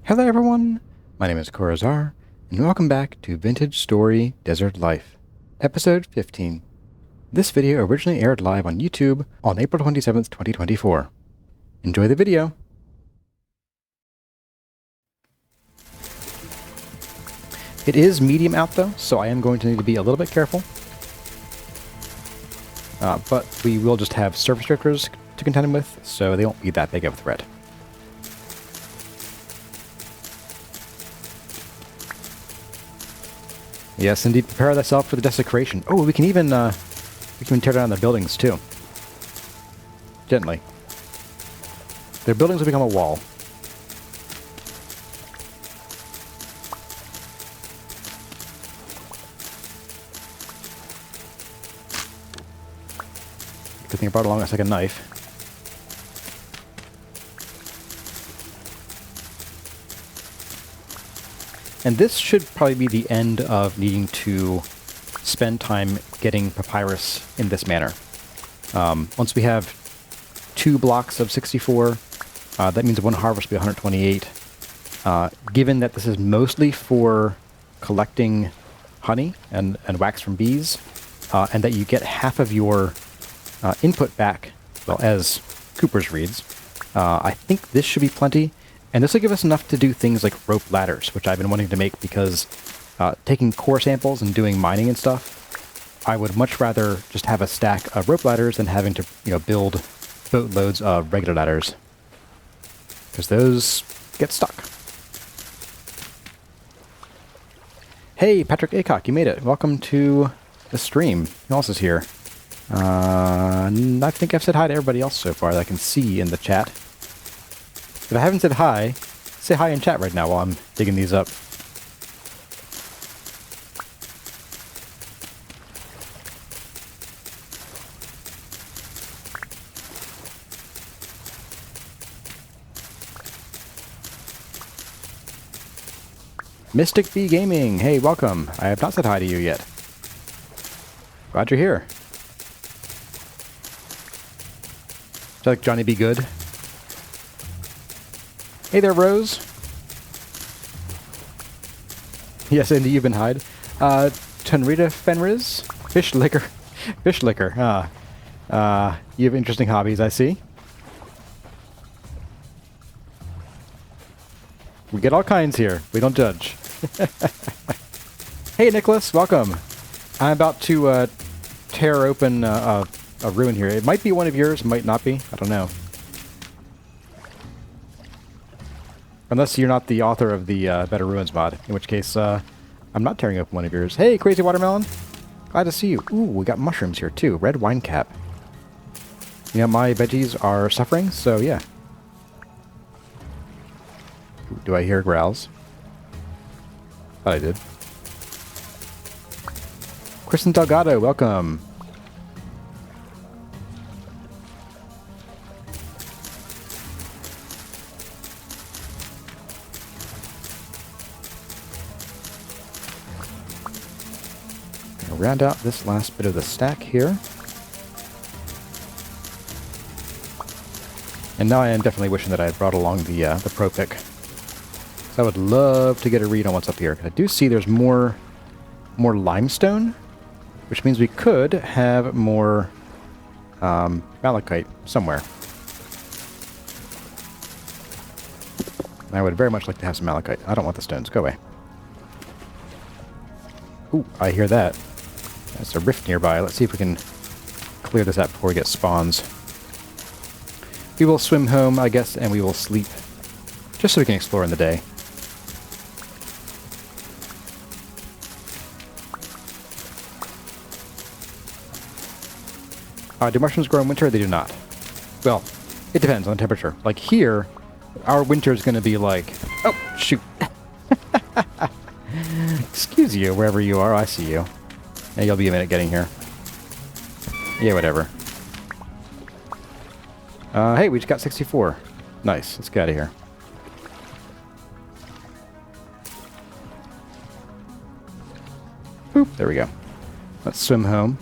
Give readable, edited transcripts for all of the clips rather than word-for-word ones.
Hello everyone, my name is Corazar, and welcome back to Vintage Story Desert Life, Episode 15. This video originally aired live on YouTube on April 27th, 2024. Enjoy the video! It is medium out though, so I am going to need to be a little bit careful. But we will just have surface drifters to contend with, so they won't be that big of a threat. Yes, indeed. Prepare thyself for the desecration. Oh, we can even tear down the buildings too. Gently. Their buildings will become a wall. Good thing I brought along a second knife. And this should probably be the end of needing to spend time getting papyrus in this manner. Once we have 2 blocks of 64, that means one harvest will be 128. Given that this is mostly for collecting honey and wax from bees, and that you get half of your input back, well, as Cooper's reads, I think this should be plenty. And this will give us enough to do things like rope ladders, which I've been wanting to make because taking core samples and doing mining and stuff, I would much rather just have a stack of rope ladders than having to, build boatloads of regular ladders. Because those get stuck. Hey, Patrick Acock, you made it. Welcome to the stream. Who else is here? I think I've said hi to everybody else so far that I can see in the chat. If I haven't said hi, say hi in chat right now while I'm digging these up. Mystic Bee Gaming, hey, welcome. I have not said hi to you yet. Glad you're here. Is that like Johnny Be Good? Hey there, Rose. Yes, Indy, you've been hide. Tunrita Fenriz? Fish liquor. Fish liquor. You have interesting hobbies, I see. We get all kinds here. We don't judge. Hey, Nicholas, welcome. I'm about to tear open a ruin here. It might be one of yours, it might not be. I don't know. Unless you're not the author of the Better Ruins mod, in which case I'm not tearing up one of yours. Hey, Crazy Watermelon! Glad to see you. Ooh, we got mushrooms here too. Red wine cap. My veggies are suffering, so yeah. Do I hear growls? Thought I did. Kristen Delgado, welcome. Round out this last bit of the stack here. And now I am definitely wishing that I had brought along the Pro Pick. So I would love to get a read on what's up here. I do see there's more limestone, which means we could have more malachite somewhere. And I would very much like to have some malachite. I don't want the stones. Go away. Ooh, I hear that. There's a rift nearby. Let's see if we can clear this out before we get spawns. We will swim home, I guess, and we will sleep. Just so we can explore in the day. Do mushrooms grow in winter? They do not. Well, it depends on the temperature. Like here, our winter is going to be like... Oh, shoot. Excuse you, wherever you are. I see you. Yeah, you'll be a minute getting here. Yeah, whatever. Hey, we just got 64. Nice. Let's get out of here. Boop. There we go. Let's swim home.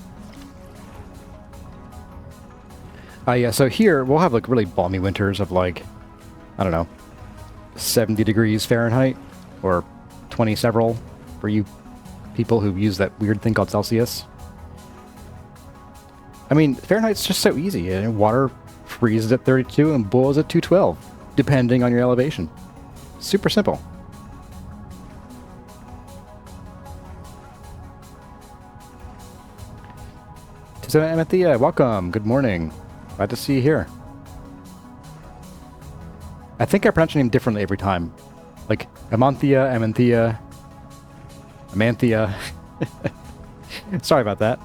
Yeah, so here we'll have like really balmy winters of like, I don't know, 70 degrees Fahrenheit, or 20 several for you people who use that weird thing called Celsius. I mean, Fahrenheit's just so easy. And water freezes at 32 and boils at 212, depending on your elevation. Super simple. Amanthea, welcome. Good morning. Glad to see you here. I think I pronounce your name differently every time. Like Amanthea, Amanthea. Sorry about that.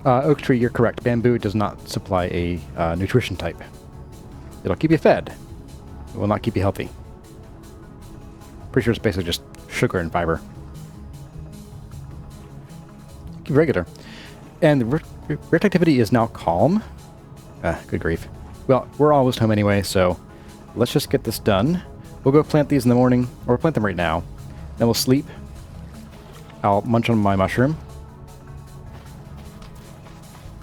Oak tree, you're correct. Bamboo does not supply a nutrition type. It'll keep you fed. It will not keep you healthy. Pretty sure it's basically just sugar and fiber. Keep regular. And the rift activity is now calm. Good grief. Well, we're almost home anyway, so let's just get this done. We'll go plant these in the morning, or plant them right now. Then we'll sleep. I'll munch on my mushroom,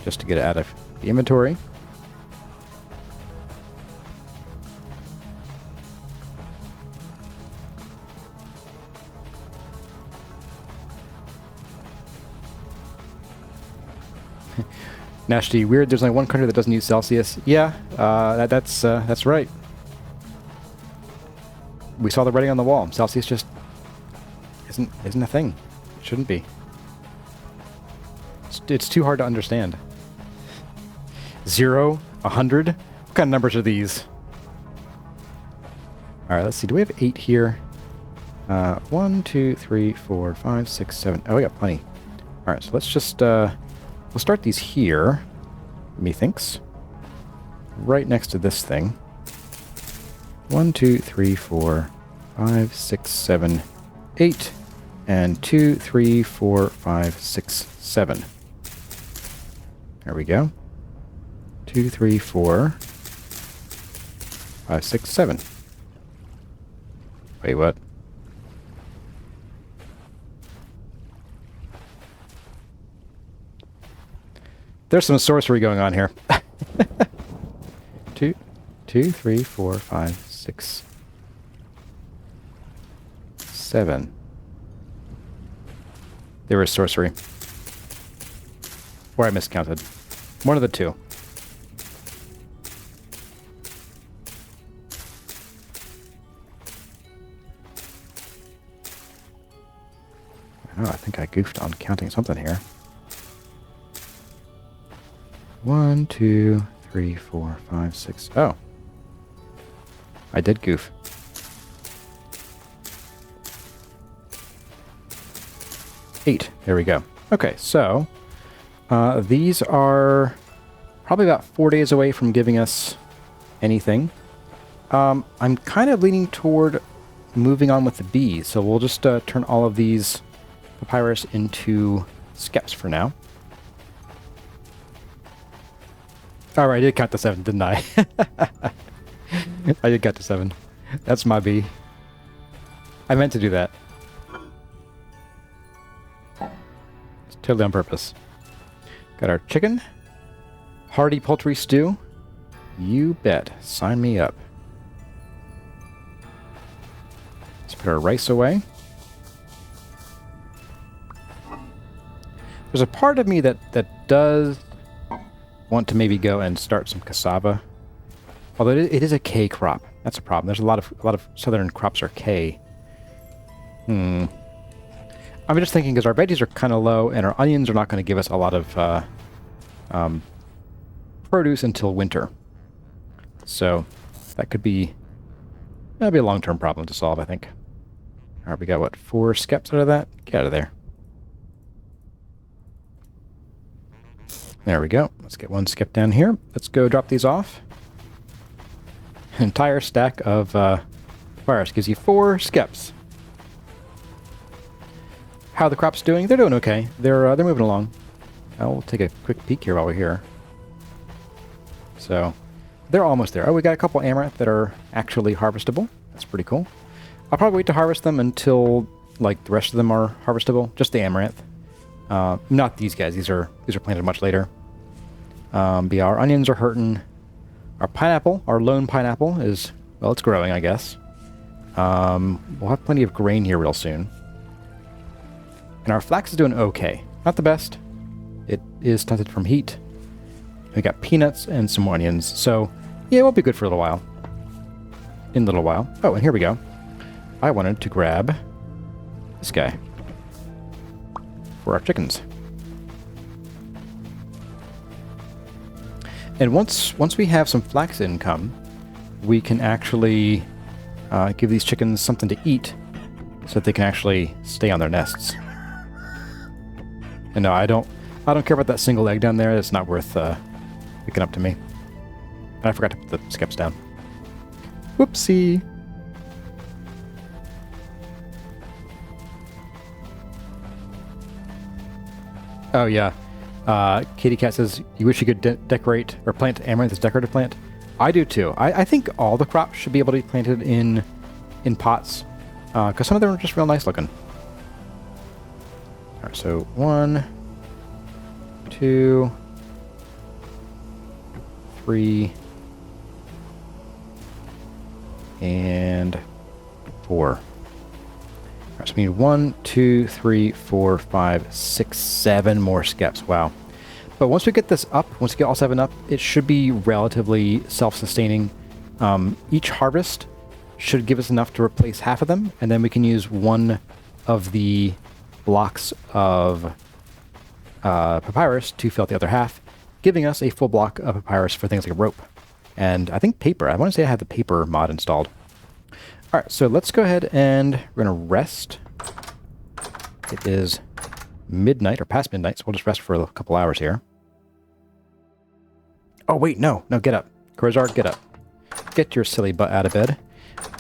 just to get it out of the inventory. Nashty, weird, there's only one country that doesn't use Celsius. Yeah, that's right. We saw the writing on the wall. Celsius just isn't a thing. It shouldn't be. It's too hard to understand. 0, 100? What kind of numbers are these? Alright, let's see. Do we have 8 here? 1, 2, 3, 4, 5, 6, 7. Oh, we got plenty. Alright, so let's just, we'll start these here, methinks. Right next to this thing. 1, 2, 3, 4, 5, 6, 7, 8. And 2, 3, 4, 5, 6, 7. There we go. 2, 3, 4, 5, 6, 7. Wait, what? There's some sorcery going on here. 2, 3, 4, 5, 6, 7. There is sorcery. Or I miscounted. One of the two. Oh, I think I goofed on counting something here. 1, 2, 3, 4, 5, 6. Oh. I did goof. Eight. There we go. Okay, so these are probably about 4 days away from giving us anything. I'm kind of leaning toward moving on with the bees, so we'll just turn all of these papyrus into skeps for now. Alright, I did count to 7, didn't I? I did count to 7. That's my bee. I meant to do that. It's totally on purpose. Got our chicken. Hearty poultry stew. You bet. Sign me up. Let's put our rice away. There's a part of me that does want to maybe go and start some cassava. Although it is a K crop. That's a problem. There's a lot of southern crops are K. I'm just thinking because our veggies are kind of low and our onions are not going to give us a lot of produce until winter. So that could be that'd be a long-term problem to solve, I think. All right, we got what, 4 skeps out of that? Get out of there. There we go. Let's get 1 skep down here. Let's go drop these off. An entire stack of papyrus gives you 4 skeps. How are the crops doing? They're doing okay. They're moving along. I'll take a quick peek here while we're here. So they're almost there. Oh, we got a couple amaranth that are actually harvestable. That's pretty cool. I'll probably wait to harvest them until like the rest of them are harvestable. Just the amaranth. Not these guys. These are planted much later. But yeah, our onions are hurting. Our pineapple, our lone pineapple is, well, it's growing, I guess. We'll have plenty of grain here real soon. And our flax is doing okay. Not the best. It is stunted from heat. We got peanuts and some onions. So, yeah, it won't be good for a little while. In a little while. Oh, and here we go. I wanted to grab this guy for our chickens. And once we have some flax income, we can actually give these chickens something to eat so that they can actually stay on their nests. And no, I don't care about that single egg down there. It's not worth picking up to me. And I forgot to put the skeps down. Whoopsie. Oh yeah. Katie Cat says, you wish you could decorate or plant amaranth as decorative plant. I do too. I think all the crops should be able to be planted in pots, because some of them are just real nice looking. Alright, so 1, 2, 3, and 4. Alright, so we need 1, 2, 3, 4, 5, 6, 7 more skeps. Wow. But once we get this up, once we get all 7 up, it should be relatively self-sustaining. Each harvest should give us enough to replace half of them, and then we can use one of the blocks of papyrus to fill out the other half, giving us a full block of papyrus for things like rope. And I think paper. I want to say I have the paper mod installed. Alright, so let's go ahead and we're going to rest. It is midnight, or past midnight, so we'll just rest for a couple hours here. Oh, wait, no, get up. Corazard, get up. Get your silly butt out of bed.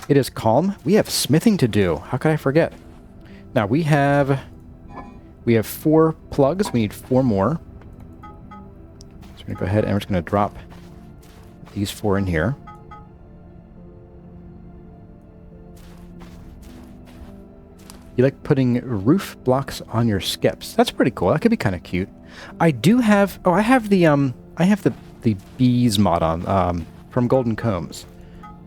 It is calm. We have smithing to do. How could I forget? Now, we have 4 plugs. We need 4 more. So we're going to go ahead and we're just going to drop these 4 in here. You like putting roof blocks on your skeps. That's pretty cool. That could be kind of cute. I do have... Oh, I have the bees mod on from Golden Combs.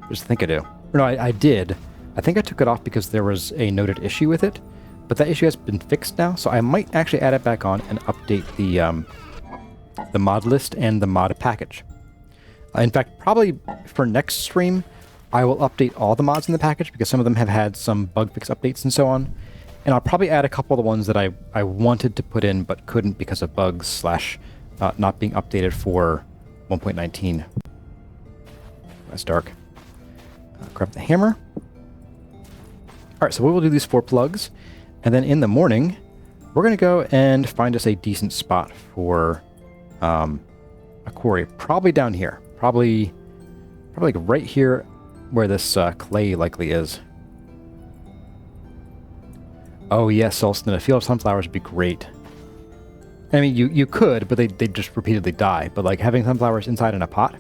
Just think I do. Or no, I did. I think I took it off because there was a noted issue with it, but that issue has been fixed now, so I might actually add it back on and update the mod list and the mod package. In fact, probably for next stream, I will update all the mods in the package because some of them have had some bug fix updates and so on. And I'll probably add a couple of the ones that I wanted to put in but couldn't because of bugs / not being updated for 1.19. That's dark. Grab the hammer. Alright, so we will do these 4 plugs. And then in the morning, we're going to go and find us a decent spot for a quarry. Probably down here. Probably like right here where this clay likely is. Oh yes, Solston, a field of sunflowers would be great. I mean, you could, but they just repeatedly die. But like having sunflowers inside in a pot.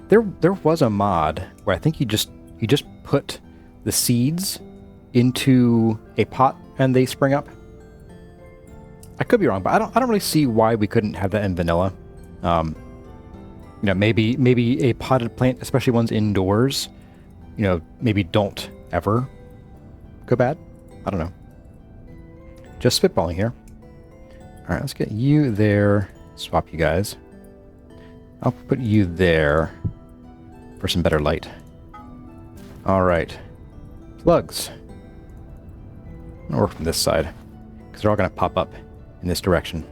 There was a mod where I think you just put the seeds into a pot and they spring up. I could be wrong, but I don't really see why we couldn't have that in vanilla. You know, maybe a potted plant, especially ones indoors, you know, maybe don't ever go bad. I don't know. Just spitballing here. All right, let's get you there. Swap you guys. I'll put you there for some better light. All right. Plugs. I'm gonna work from this side because they're all gonna pop up in this direction.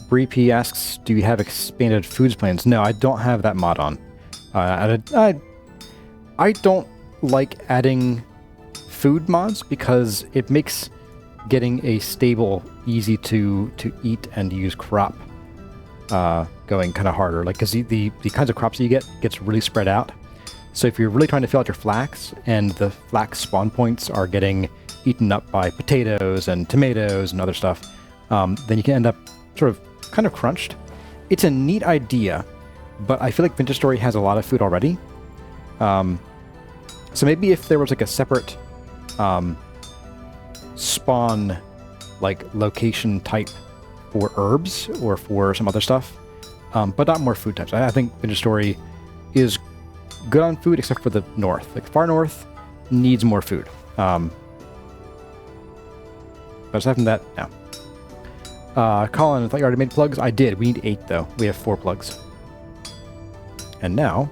Bree P asks, do you have expanded foods plans? No, I don't have that mod on. I don't like adding food mods because it makes getting a stable, easy to eat and use crop going kind of harder. Like, because the kinds of crops that you get gets really spread out. So if you're really trying to fill out your flax and the flax spawn points are getting eaten up by potatoes and tomatoes and other stuff, then you can end up sort of kind of crunched. It's a neat idea, but I feel like Vintage Story has a lot of food already. So maybe if there was like a separate spawn, like location type for herbs or for some other stuff, but not more food types. I think Vintage Story is good on food except for the north. Like far north needs more food. But aside from that, no. Colin, I thought you already made plugs. I did. We need 8 though. We have 4 plugs. And now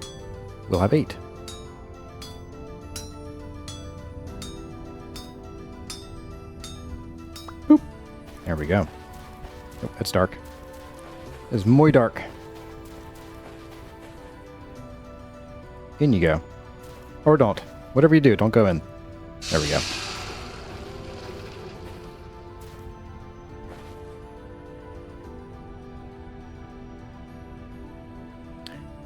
we'll have 8. Boop. There we go. Oh, that's dark. It's muy dark. In you go. Or don't. Whatever you do, don't go in. There we go.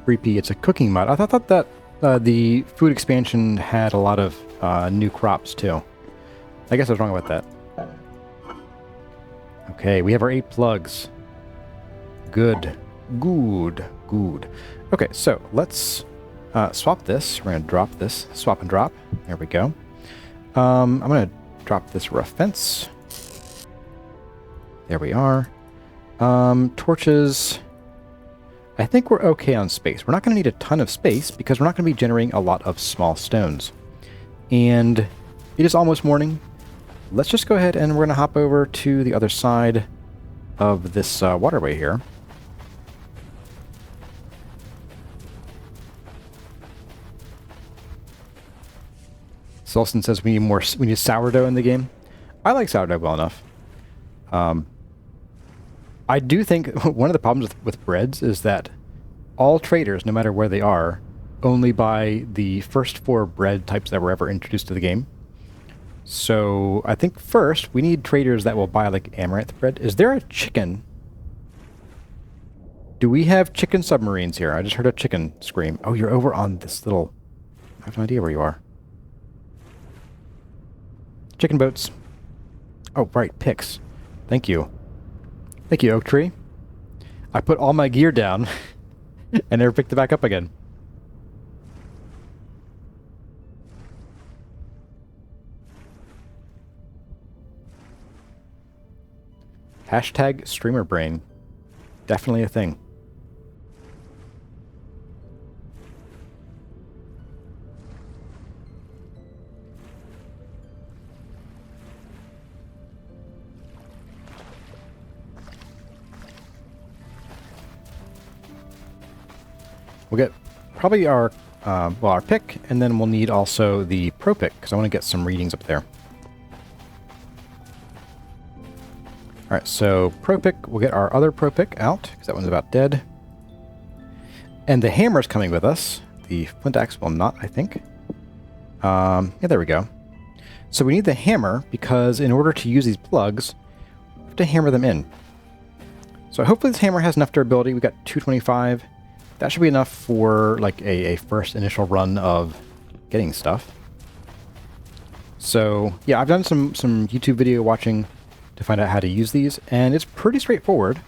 Repeat, it's a cooking mod. I thought that the food expansion had a lot of new crops too. I guess I was wrong about that. Okay, we have our 8 plugs. Good. Good. Good. Okay, so let's swap this. We're going to drop this. Swap and drop. There we go. I'm going to drop this rough fence. There we are. Torches. I think we're okay on space. We're not going to need a ton of space because we're not going to be generating a lot of small stones. And it is almost morning. Let's just go ahead and we're going to hop over to the other side of this waterway here. Sulston says we need sourdough in the game. I like sourdough well enough. I do think one of the problems with breads is that all traders, no matter where they are, only buy the first 4 bread types that were ever introduced to the game. So I think first we need traders that will buy like amaranth bread. Is there a chicken? Do we have chicken submarines here? I just heard a chicken scream. Oh, you're over on this little... I have no idea where you are. Chicken boats. Oh, right, picks. Thank you. Thank you, Oak Tree. I put all my gear down and never picked it back up again. Hashtag streamer brain. Definitely a thing. We'll get probably our our pick, and then we'll need also the pro pick because I want to get some readings up there. All right, so pro pick. We'll get our other pro pick out because that one's about dead. And the hammer's coming with us. The flint axe will not, I think. Yeah, there we go. So we need the hammer because in order to use these plugs, we have to hammer them in. So hopefully this hammer has enough durability. We got 225. That should be enough for like a first initial run of getting stuff. So yeah, I've done some YouTube video watching to find out how to use these, and it's pretty straightforward.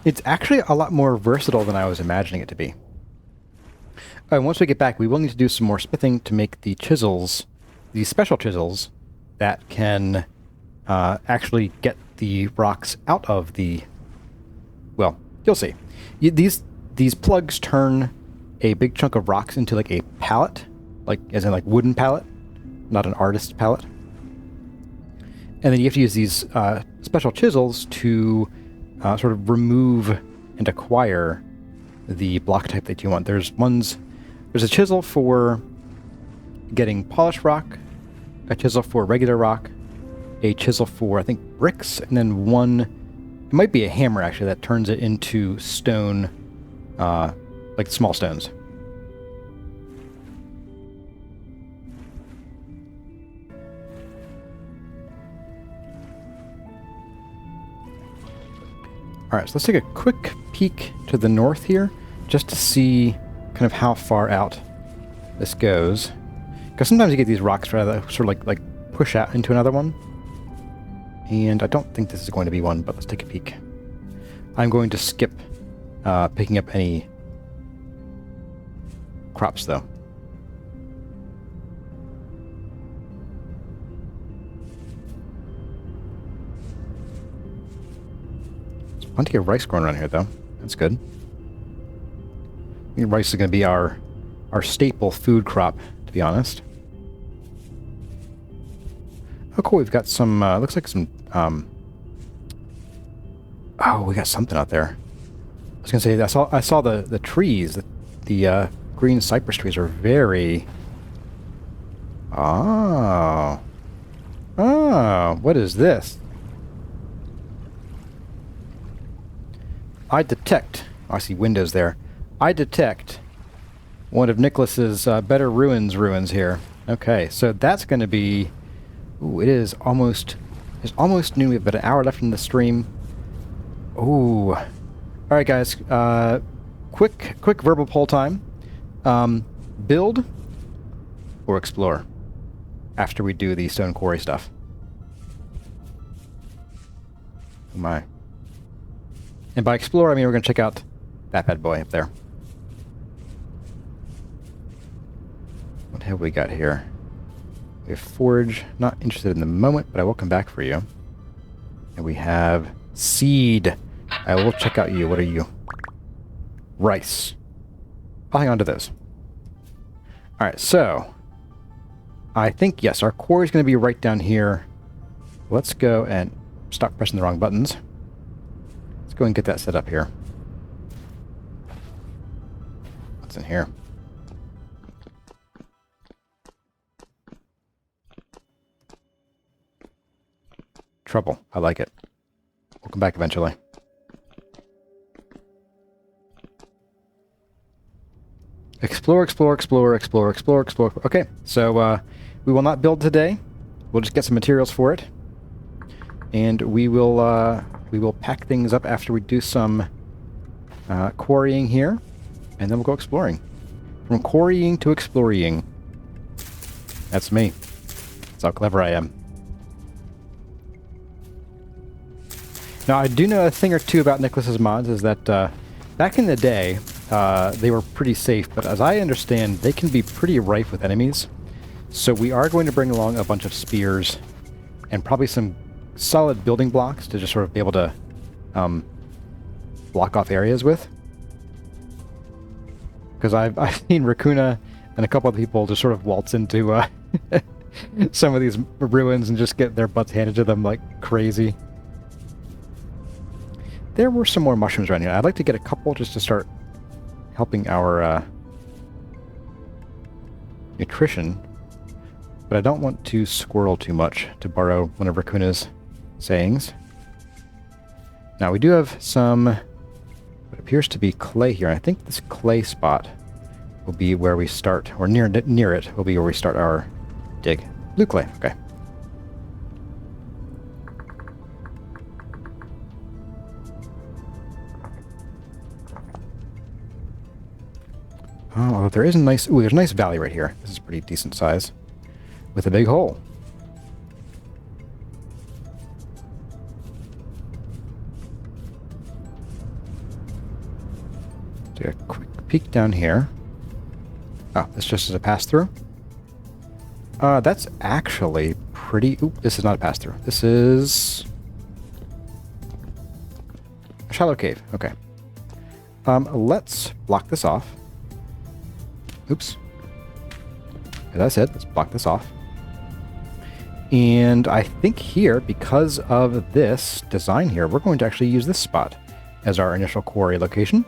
It's actually a lot more versatile than I was imagining it to be. Once we get back, we will need to do some more smithing to make the chisels, these special chisels that can actually get the rocks out of the... Well, you'll see. These plugs turn a big chunk of rocks into like a pallet, like as in like wooden pallet, not an artist pallet. And then you have to use these special chisels to sort of remove and acquire the block type that you want. There's a chisel for getting polished rock, a chisel for regular rock, a chisel for, I think, bricks, and then one, it might be a hammer actually, that turns it into stone, like small stones. Alright, so let's take a quick peek to the north here, just to see kind of how far out this goes. Because sometimes you get these rocks that sort of like push out into another one. And I don't think this is going to be one, but let's take a peek. I'm going to skip picking up any crops, though. Plenty of rice growing around here, though. That's good. I think rice is going to be our staple food crop, to be honest. Oh, cool. We've got some, looks like some, oh, we got something out there. I was going to say, I saw the trees, the green cypress trees are very... Oh. Oh, what is this? I detect... Oh, I see windows there. I detect one of Nicholas's better ruins here. Okay, so that's going to be... Ooh, it is almost... It's almost noon. We have about an hour left in the stream. Ooh. Alright, guys. Quick verbal poll time. Build or explore after we do the stone quarry stuff. Oh my. And by explore, I mean we're going to check out that bad boy up there. What have we got here? We have forge. Not interested in the moment, but I will come back for you. And we have seed. I will check out you. What are you? Rice. I'll hang on to those. Alright, so I think, yes, our quarry is going to be right down here. Let's go and stop pressing the wrong buttons. Let's go and get that set up here. What's in here? Trouble. I like it. We'll come back eventually. Explore. Okay, so we will not build today. We'll just get some materials for it, and we will pack things up after we do some quarrying here, and then we'll go exploring. From quarrying to exploring. That's me. That's how clever I am. Now, I do know a thing or two about Nicholas's mods. Is that back in the day, they were pretty safe, but as I understand, they can be pretty rife with enemies. So we are going to bring along a bunch of spears and probably some solid building blocks to just sort of be able to block off areas with. Because I've seen Raccoona and a couple of people just sort of waltz into some of these ruins and just get their butts handed to them like crazy. There were some more mushrooms around here. I'd like to get a couple just to start helping our nutrition, but I don't want to squirrel too much, to borrow one of Raccoon's sayings. Now we do have some what appears to be clay here. I think this clay spot will be where we start, or near it will be where we start our dig. Blue clay, okay. Oh, there is a nice... Ooh, there's a nice valley right here. This is pretty decent size. With a big hole. Take a quick peek down here. Oh, this just is a pass-through? That's actually pretty... Oop, this is not a pass-through. This is... a shallow cave. Okay. Let's block this off. Oops. As I said, let's block this off. And I think here, because of this design here, we're going to actually use this spot as our initial quarry location.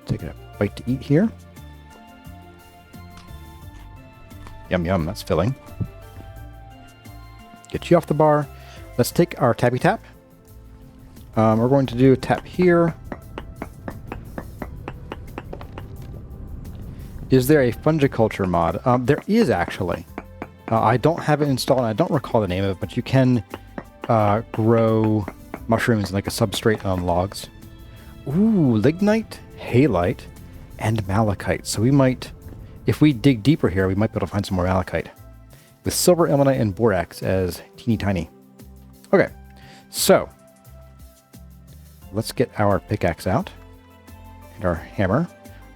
Take a bite to eat here. Yum yum, that's filling. Get you off the bar. Let's take our tappy tap. We're going to do a tap here. Is there a fungiculture mod? There is actually. I don't have it installed, and I don't recall the name of it, but you can grow mushrooms in like a substrate on logs. Ooh, lignite, halite, and malachite. So we might, if we dig deeper here, we might be able to find some more malachite. With silver, ilmenite, and borax as teeny tiny. Okay, so let's get our pickaxe out and our hammer.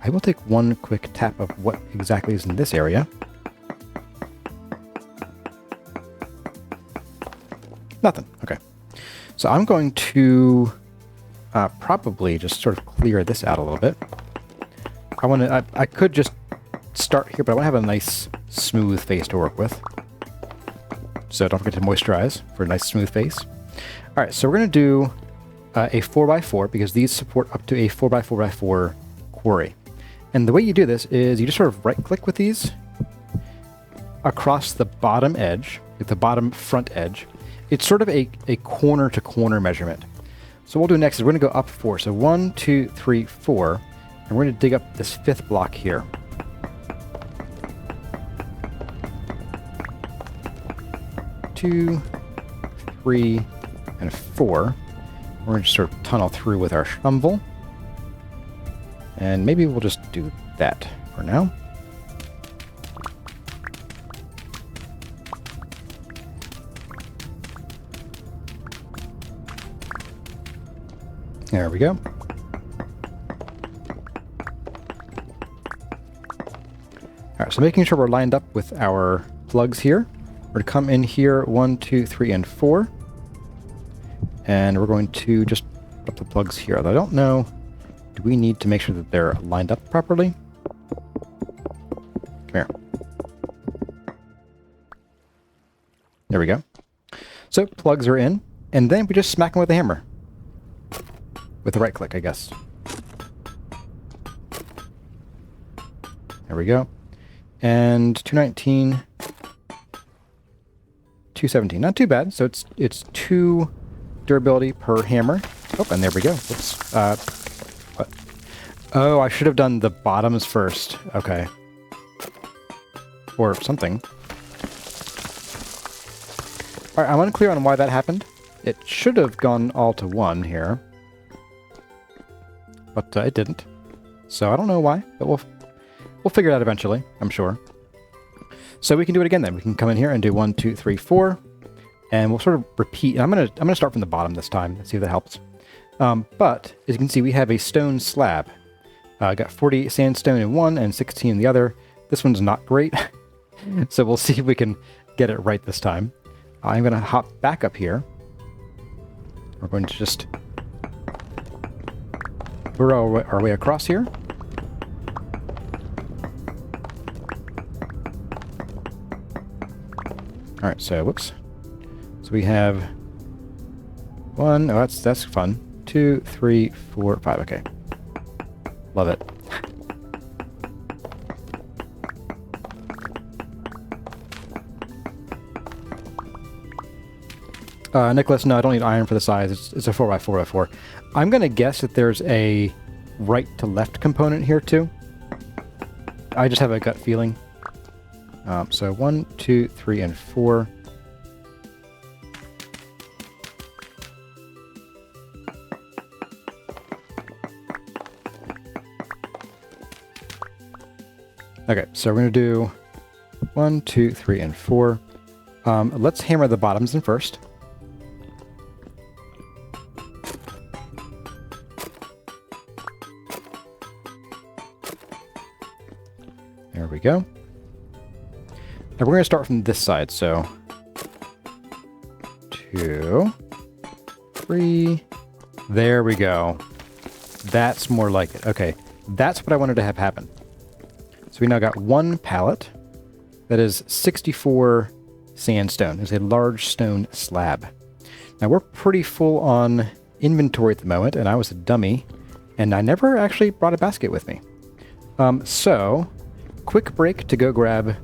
I will take one quick tap of what exactly is in this area. Nothing. Okay. So I'm going to probably just sort of clear this out a little bit. I could just start here, but I want to have a nice smooth face to work with. So don't forget to moisturize for a nice smooth face. All right, so we're going to do a 4x4 because these support up to a 4x4x4 quarry. And the way you do this is you just sort of right-click with these across the bottom edge, like the bottom front edge. It's sort of a corner-to-corner measurement. So what we'll do next is we're going to go up 4. So 1, 2, 3, 4. And we're going to dig up this 5th block here. Two, 3, and 4. We're going to just sort of tunnel through with our shovel. And maybe we'll just do that for now. There we go. Alright, so making sure we're lined up with our plugs here. We're going to come in here 1, 2, 3, and 4. And we're going to just put the plugs here. Although I don't know, do we need to make sure that they're lined up properly? Come here. There we go. So plugs are in, and then we just smack them with a hammer. With the right click, I guess. There we go. And 219, 217. Not too bad. So it's 2 durability per hammer. Oh, and there we go. Whoops. What? Oh, I should have done the bottoms first. Okay. Or something. Alright, I'm unclear on why that happened. It should have gone all to 1 here. But it didn't. So I don't know why, but we'll figure it out eventually, I'm sure. So we can do it again then. We can come in here and do 1, 2, 3, 4. And we'll sort of repeat. I'm gonna start from the bottom this time. Let's see if that helps. But as you can see, we have a stone slab. Got 40 sandstone in one and 16 in the other. This one's not great. So we'll see if we can get it right this time. I'm gonna hop back up here. We're going to just burrow our way across here. All right, so whoops. So we have 1. Oh, that's fun. 2, 3, 4, 5. Okay, love it. Nicholas, no, I don't need iron for the size. It's a 4x4x4. I'm going to guess that there's a right to left component here too. I just have a gut feeling. So 1, 2, 3, and 4. Okay, so we're going to do 1, 2, 3, and 4. Let's hammer the bottoms in first. There we go. Now we're going to start from this side, so 2, 3, there we go. That's more like it. Okay, that's what I wanted to have happen. So we now got 1 pallet that is 64 sandstone. It's a large stone slab. Now we're pretty full on inventory at the moment, and I was a dummy, and I never actually brought a basket with me. So quick break to go grab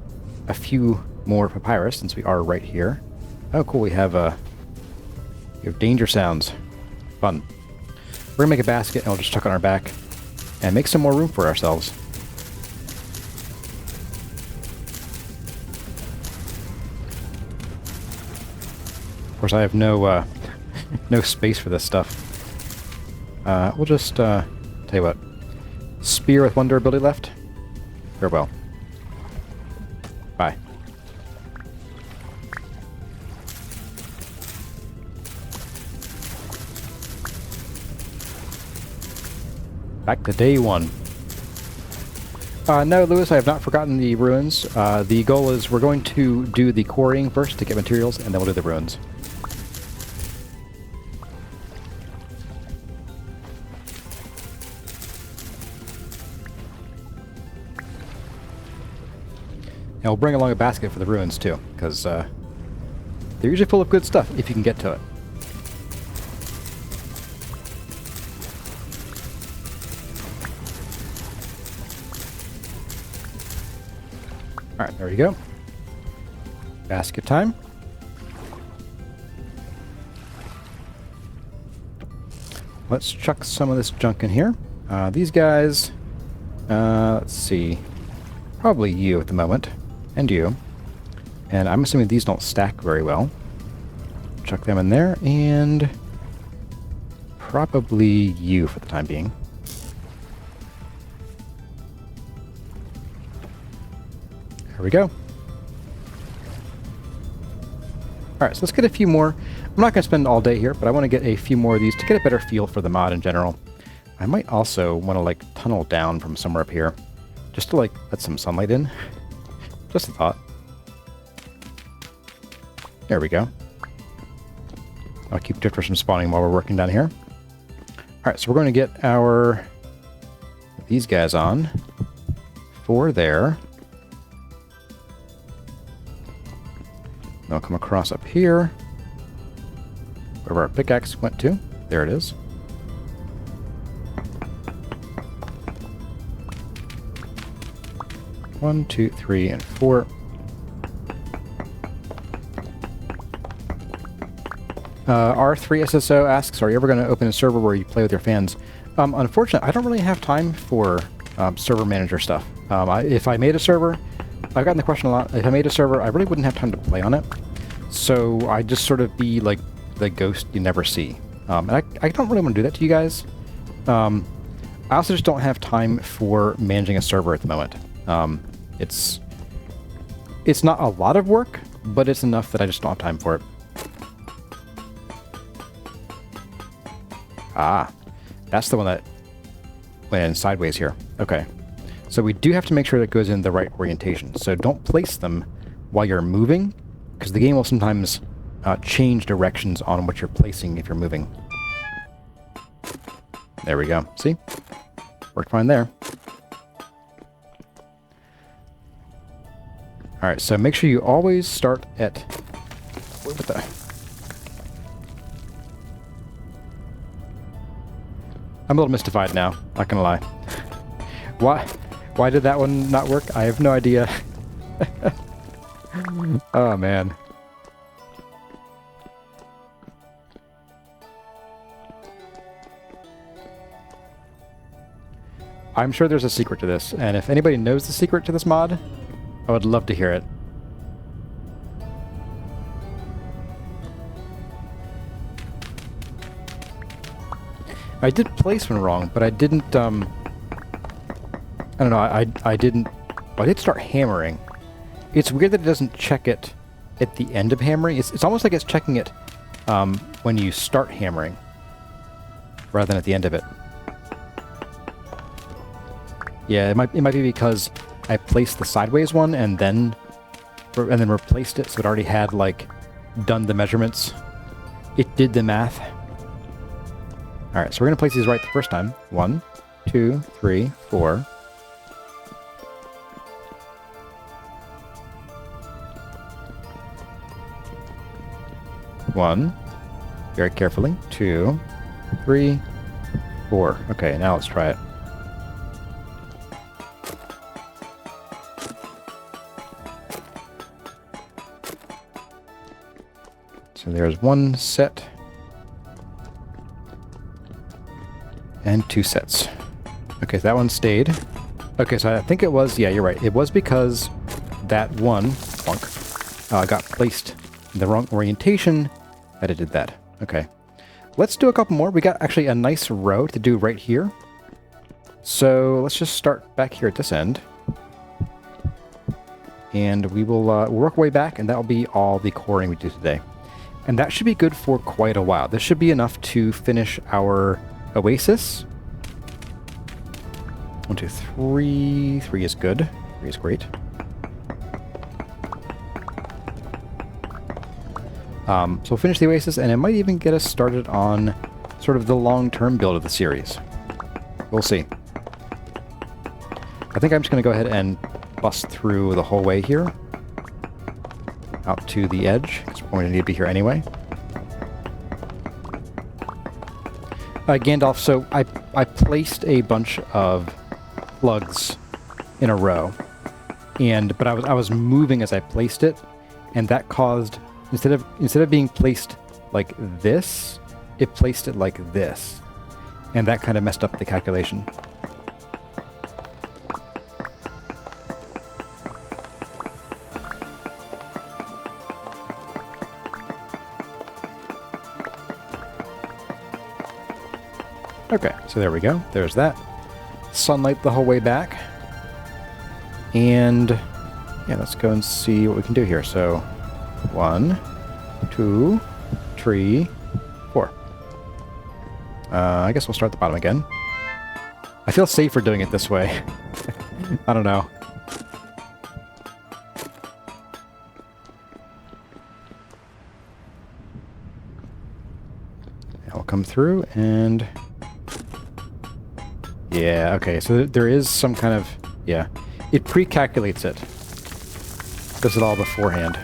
a few more papyrus since we are right here. Oh, cool. We have danger sounds. Fun. We're gonna make a basket and we'll just chuck on our back and make some more room for ourselves. Of course, I have no no space for this stuff. We'll just tell you what. Spear with 1 durability left. Farewell. Bye. Back to day 1. No, Lewis, I have not forgotten the ruins. The goal is we're going to do the quarrying first to get materials, and then we'll do the ruins. And we'll bring along a basket for the ruins too, because they're usually full of good stuff if you can get to it. Alright, there we go. Basket time. Let's chuck some of this junk in here. These guys, let's see, probably you at the moment, and you. And I'm assuming these don't stack very well. Chuck them in there, and probably you for the time being. There we go. Alright, so let's get a few more. I'm not going to spend all day here, but I want to get a few more of these to get a better feel for the mod in general. I might also want to, like, tunnel down from somewhere up here, just to, like, let some sunlight in. Just a thought. There we go. I'll keep drifters from spawning while we're working down here. Alright, so we're going to get these guys on. 4 there. They'll come across up here, wherever our pickaxe went to. There it is. One, 2, 3, and 4. R3SSO asks, are you ever going to open a server where you play with your fans? Unfortunately, I don't really have time for server manager stuff. If I made a server, I've gotten the question a lot. If I made a server, I really wouldn't have time to play on it. So I'd just sort of be like the ghost you never see. And I don't really want to do that to you guys. I also just don't have time for managing a server at the moment. It's not a lot of work, but it's enough that I just don't have time for it. Ah, that's the one that went in sideways here. Okay. So we do have to make sure that it goes in the right orientation. So don't place them while you're moving, because the game will sometimes change directions on what you're placing if you're moving. There we go. See? Worked fine there. Alright, so make sure you always start at... What the... I'm a little mystified now, not gonna lie. Why did that one not work? I have no idea. Oh, man. I'm sure there's a secret to this, and if anybody knows the secret to this mod, I would love to hear it. I did place one wrong, but I didn't, I don't know, I didn't... Well, I did start hammering. It's weird that it doesn't check it at the end of hammering. It's almost like it's checking it when you start hammering, rather than at the end of it. Yeah, it might be because I placed the sideways one and then replaced it, so it already had, like, done the measurements. It did the math. Alright, so we're going to place these right the first time. 1, 2, 3, 4. One, very carefully. 2, 3, 4. Okay, now let's try it. So there's 1 set. And 2 sets. Okay, so that one stayed. Okay, so I think it was, yeah, you're right. It was because that one got placed in the wrong orientation that it did that. Okay. Let's do a couple more. We got actually a nice row to do right here. So let's just start back here at this end. And we will work our way back, and that'll be all the quarrying we do today. And that should be good for quite a while. This should be enough to finish our oasis. 1, 2, 3. 3 is good. 3 is great. So we'll finish the oasis, and it might even get us started on sort of the long-term build of the series. We'll see. I think I'm just going to go ahead and bust through the whole way here. Out to the edge, because we're going to need to be here anyway. Gandalf, so I placed a bunch of plugs in a row, but I was moving as I placed it, and that caused, instead of being placed like this, it placed it like this, and that kind of messed up the calculation. Okay, so there we go. There's that. Sunlight the whole way back. And yeah, let's go and see what we can do here. So 1, 2, 3, 4. I guess we'll start at the bottom again. I feel safer doing it this way. I don't know. I'll come through and... yeah, okay, so there is some kind of... yeah. It pre-calculates it. Does it all beforehand.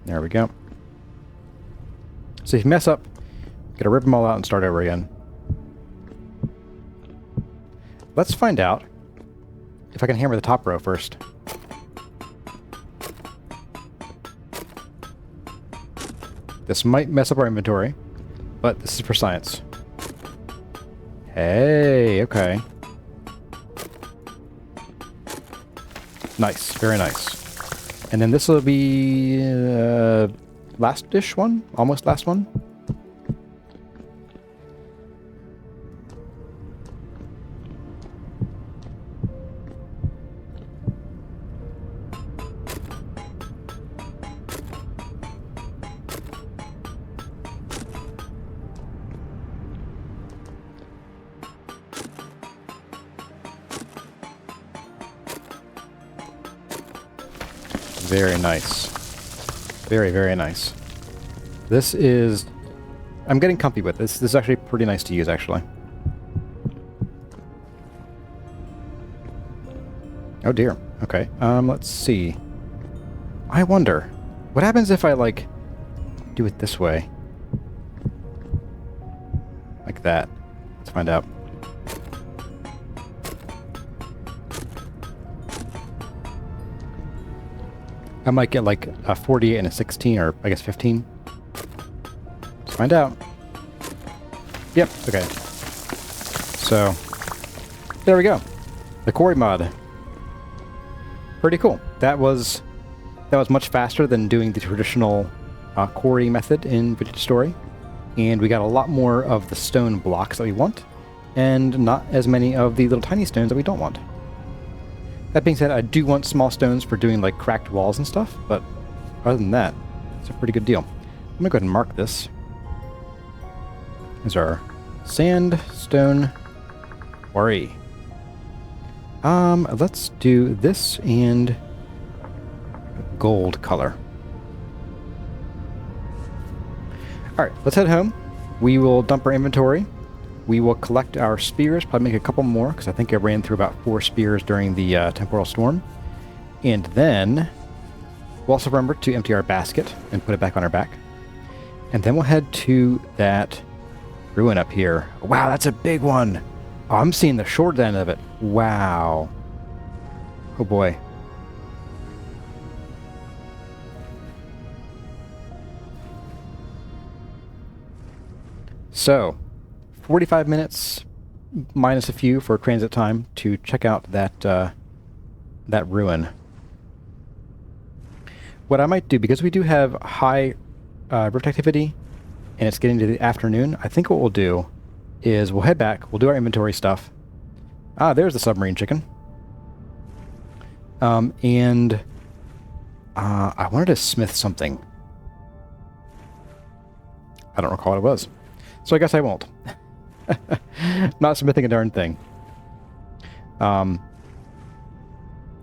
There we go. So if you mess up, you gotta rip them all out and start over again. Let's find out if I can hammer the top row first. This might mess up our inventory, but this is for science. Hey, okay. Nice, very nice. And then this will be last-ish one? Almost last one? Very nice. Very, very nice. This is... I'm getting comfy with this. This is actually pretty nice to use, actually. Oh dear. Okay. Let's see. I wonder, what happens if I, like, do it this way? Like that. Let's find out. I might get like a 48 and a 16, or I guess 15. Let's find out. Yep, okay. So, there we go. The quarry mod. Pretty cool. That was much faster than doing the traditional quarry method in Vintage Story. And we got a lot more of the stone blocks that we want, and not as many of the little tiny stones that we don't want. That being said, I do want small stones for doing like cracked walls and stuff, but other than that, it's a pretty good deal. I'm gonna go ahead and mark this. Here's our sandstone quarry. Let's do this and gold color. Alright, let's head home. We will dump our inventory. We will collect our spears, probably make a couple more, because I think I ran through about 4 spears during the temporal storm. And then we'll also remember to empty our basket and put it back on our back. And then we'll head to that ruin up here. Wow, that's a big one. Oh, I'm seeing the short end of it. Wow. Oh boy. So, 45 minutes minus a few for transit time to check out that that ruin. What I might do, because we do have high rift activity and it's getting to the afternoon, I think what we'll do is we'll head back, we'll do our inventory stuff. Ah, there's the submarine chicken. And I wanted to smith something. I don't recall what it was. So I guess I won't. Not smithing a darn thing.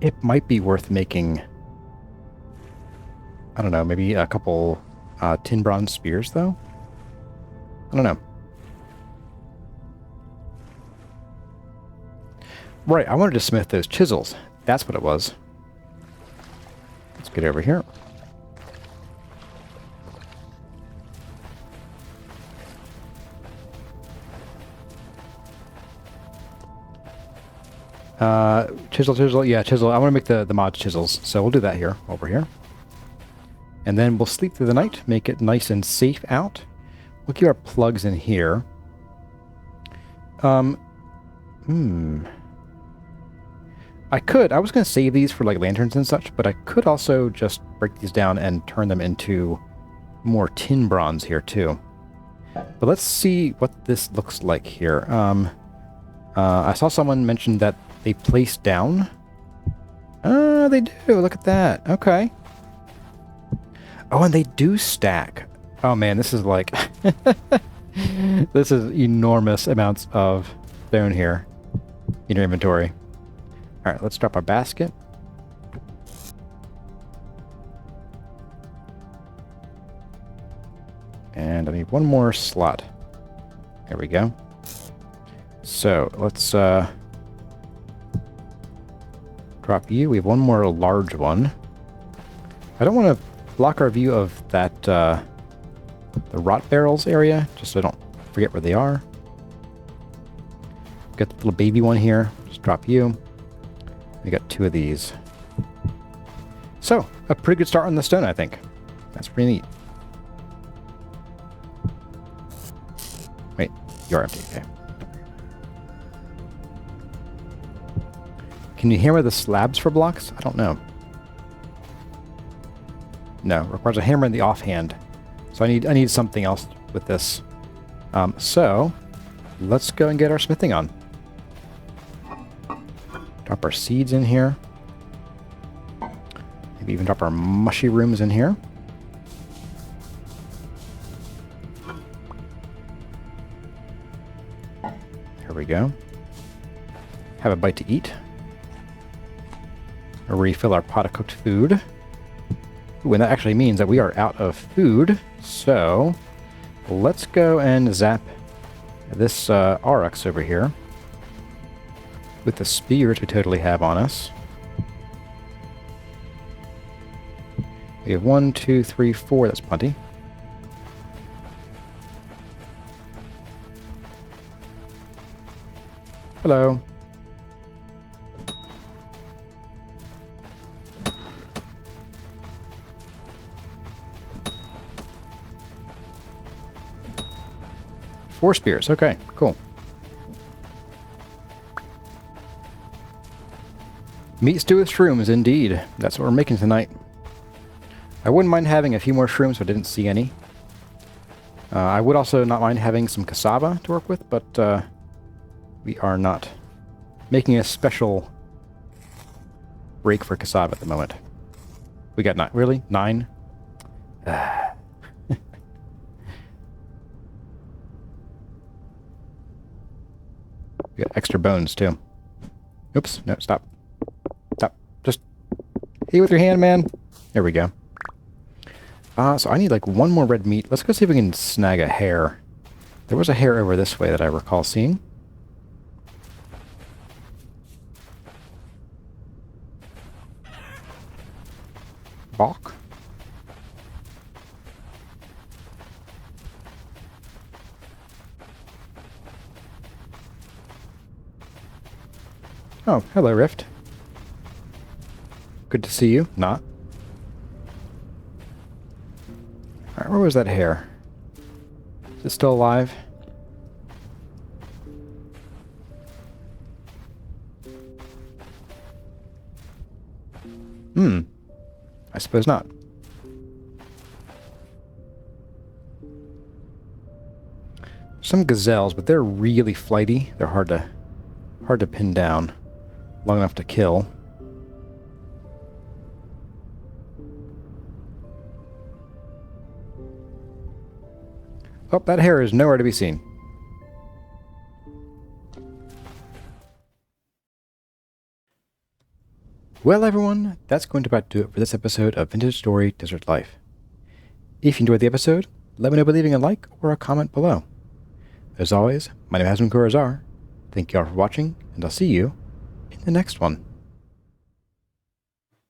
It might be worth making, I don't know, maybe a couple tin bronze spears, though? I don't know. Right, I wanted to smith those chisels. That's what it was. Let's get over here. Chisel. Yeah, chisel. I want to make the mod chisels, so we'll do that here, over here. And then we'll sleep through the night, make it nice and safe out. We'll keep our plugs in here. I was going to save these for like lanterns and such, but I could also just break these down and turn them into more tin bronze here too. But let's see what this looks like here. I saw someone mention that they place down. They do. Look at that. Okay. Oh, and they do stack. Oh man, this is like... This is enormous amounts of stone here in your inventory. Alright, let's drop our basket. And I need one more slot. There we go. So, let's drop you. We have one more large one. I don't want to block our view of that, the rot barrels area, just so I don't forget where they are. Got the little baby one here. Just drop you. We got two of these. So, a pretty good start on the stone, I think. That's pretty neat. Wait, you're empty. Okay. Can you hammer the slabs for blocks? I don't know. No, requires a hammer in the offhand. So I need something else with this. So let's go and get our smithing on. Drop our seeds in here. Maybe even drop our mushy rooms in here. Here we go. Have a bite to eat. Refill our pot of cooked food. Ooh, and that actually means that we are out of food. So let's go and zap this RX over here with the spears we totally have on us. We have 1, 2, 3, 4. That's plenty. Hello. Four spears. Okay, cool. Meat stew with shrooms, indeed. That's what we're making tonight. I wouldn't mind having a few more shrooms, but I didn't see any. I would also not mind having some cassava to work with, but we are not making a special break for cassava at the moment. We got 9. Really? 9? We got extra bones, too. Oops. No, stop. Stop. Just hit with your hand, man. There we go. So I need, like, one more red meat. Let's go see if we can snag a hare. There was a hare over this way that I recall seeing. Balk. Oh, hello, Rift. Good to see you. Not. Alright, where was that hare? Is it still alive? I suppose not. Some gazelles, but they're really flighty. They're hard to pin down. Long enough to kill. Oh, that hare is nowhere to be seen. Well, everyone, that's going to about do it for this episode of Vintage Story Desert Life. If you enjoyed the episode, let me know by leaving a like or a comment below. As always, my name has been Kurazar. Thank you all for watching, and I'll see you the next one.